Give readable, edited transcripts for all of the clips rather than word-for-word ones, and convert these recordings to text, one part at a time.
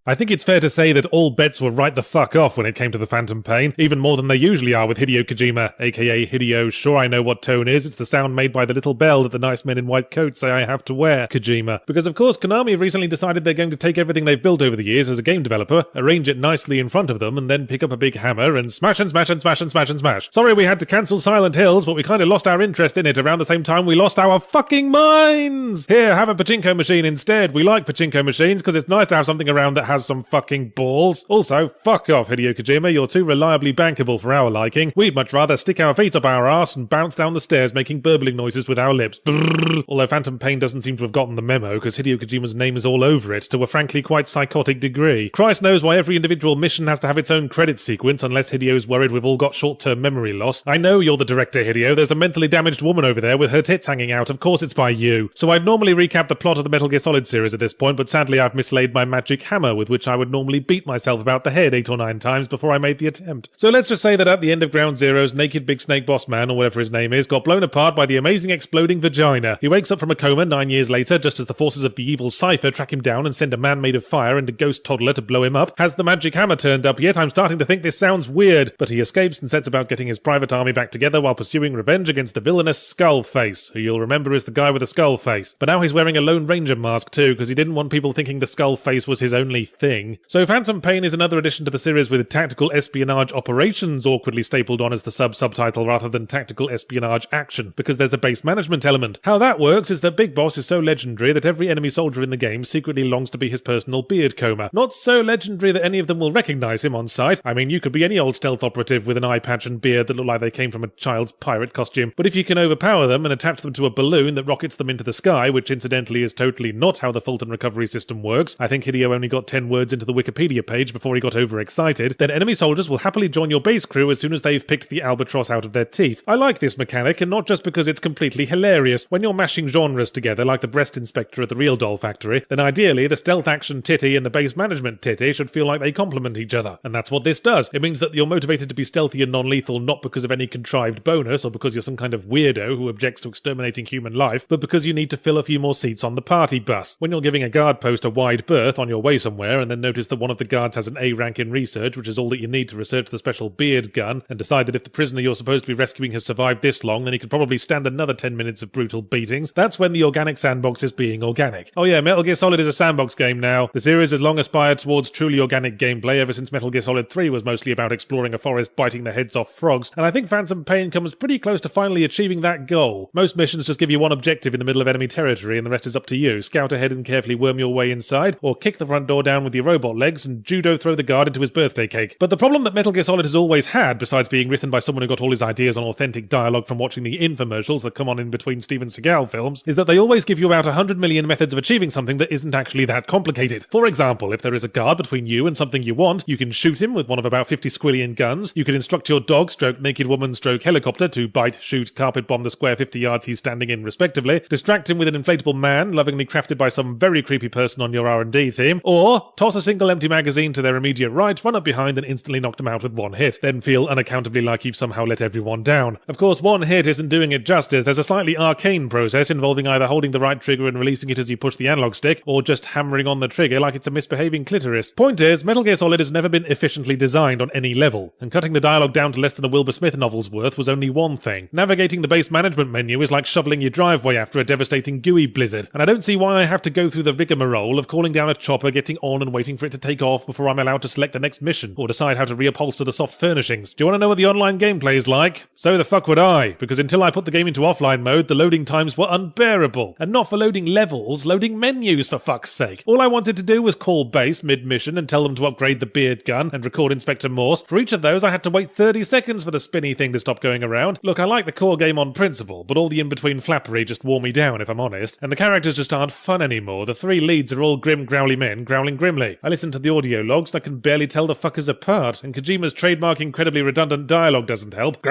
I think it's fair to say that all bets were right the fuck off when it came to the Phantom Pain, even more than they usually are with Hideo Kojima, aka Hideo Sure I Know What Tone Is, it's the sound made by the little bell that the nice men in white coats say I have to wear, Kojima. Because of course Konami have recently decided they're going to take everything they've built over the years as a game developer, arrange it nicely in front of them, and then pick up a big hammer and smash and smash and smash and smash and smash. Sorry we had to cancel Silent Hills, but we kinda lost our interest in it around the same time we lost our fucking minds! Here, have a pachinko machine instead. We like pachinko machines because it's nice to have something around that has some fucking balls. Also, fuck off Hideo Kojima, you're too reliably bankable for our liking. We'd much rather stick our feet up our arse and bounce down the stairs making burbling noises with our lips. Brrr. Although Phantom Pain doesn't seem to have gotten the memo because Hideo Kojima's name is all over it to a frankly quite psychotic degree. Christ knows why every individual mission has to have its own credit sequence unless Hideo's worried we've all got short-term memory loss. I know you're the director, Hideo. There's a mentally damaged woman over there with her tits hanging out. Of course it's by you. So I'd normally recap the plot of the Metal Gear Solid series at this point, but sadly I've mislaid my magic hammer with which I would normally beat myself about the head 8 or 9 times before I made the attempt. So let's just say that at the end of Ground Zero's naked big snake boss man, or whatever his name is, got blown apart by the amazing exploding vagina. He wakes up from a coma 9 years later, just as the forces of the evil Cypher track him down and send a man made of fire and a ghost toddler to blow him up. Has the magic hammer turned up yet? I'm starting to think this sounds weird. But he escapes and sets about getting his private army back together while pursuing revenge against the villainous Skullface, who you'll remember is the guy with a skull face. But now he's wearing a Lone Ranger mask too, because he didn't want people thinking the Skullface was his only thing. So Phantom Pain is another addition to the series with Tactical Espionage Operations awkwardly stapled on as the subtitle rather than Tactical Espionage Action, because there's a base management element. How that works is that Big Boss is so legendary that every enemy soldier in the game secretly longs to be his personal beard comber. Not so legendary that any of them will recognize him on sight. I mean, you could be any old stealth operative with an eye patch and beard that look like they came from a child's pirate costume, but if you can overpower them and attach them to a balloon that rockets them into the sky, which incidentally is totally not how the Fulton recovery system works, I think Hideo only got 10 words into the Wikipedia page before he got overexcited, then enemy soldiers will happily join your base crew as soon as they've picked the albatross out of their teeth. I like this mechanic, and not just because it's completely hilarious. When you're mashing genres together like the breast inspector at the Real Doll Factory, then ideally the stealth action titty and the base management titty should feel like they complement each other. And that's what this does. It means that you're motivated to be stealthy and non-lethal not because of any contrived bonus or because you're some kind of weirdo who objects to exterminating human life, but because you need to fill a few more seats on the party bus. When you're giving a guard post a wide berth on your way somewhere and then notice that one of the guards has an A rank in research, which is all that you need to research the special beard gun, and decide that if the prisoner you're supposed to be rescuing has survived this long, then he could probably stand another 10 minutes of brutal beatings, that's when the organic sandbox is being organic. Oh yeah, Metal Gear Solid is a sandbox game now. The series has long aspired towards truly organic gameplay ever since Metal Gear Solid 3 was mostly about exploring a forest biting the heads off frogs, and I think Phantom Pain comes pretty close to finally achieving that goal. Most missions just give you one objective in the middle of enemy territory and the rest is up to you. Scout ahead and carefully worm your way inside, or kick the front door down with your robot legs and judo throw the guard into his birthday cake. But the problem that Metal Gear Solid has always had, besides being written by someone who got all his ideas on authentic dialogue from watching the infomercials that come on in between Steven Seagal films, is that they always give you about 100 million methods of achieving something that isn't actually that complicated. For example, if there is a guard between you and something you want, you can shoot him with one of about 50 squillion guns, you can instruct your dog stroke naked woman stroke helicopter to bite, shoot, carpet bomb the square 50 yards he's standing in respectively, distract him with an inflatable man lovingly crafted by some very creepy person on your R&D team, or toss a single empty magazine to their immediate right, run up behind and instantly knock them out with one hit, then feel unaccountably like you've somehow let everyone down. Of course, one hit isn't doing it justice. There's a slightly arcane process involving either holding the right trigger and releasing it as you push the analog stick, or just hammering on the trigger like it's a misbehaving clitoris. Point is, Metal Gear Solid has never been efficiently designed on any level, and cutting the dialogue down to less than a Wilbur Smith novel's worth was only one thing. Navigating the base management menu is like shoveling your driveway after a devastating gooey blizzard, and I don't see why I have to go through the rigmarole of calling down a chopper, getting on and waiting for it to take off before I'm allowed to select the next mission, or decide how to reupholster the soft furnishings. Do you want to know what the online gameplay is like? So the fuck would I, because until I put the game into offline mode, the loading times were unbearable. And not for loading levels, loading menus for fuck's sake. All I wanted to do was call base mid-mission and tell them to upgrade the beard gun and record Inspector Morse. For each of those, I had to wait 30 seconds for the spinny thing to stop going around. Look, I like the core game on principle, but all the in-between flappery just wore me down, if I'm honest. And the characters just aren't fun anymore. The 3 leads are all grim, growly men, growling grimly. I listened to the audio logs and I can barely tell the fuckers apart, and Kojima's trademark incredibly redundant dialogue doesn't help.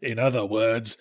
In other words,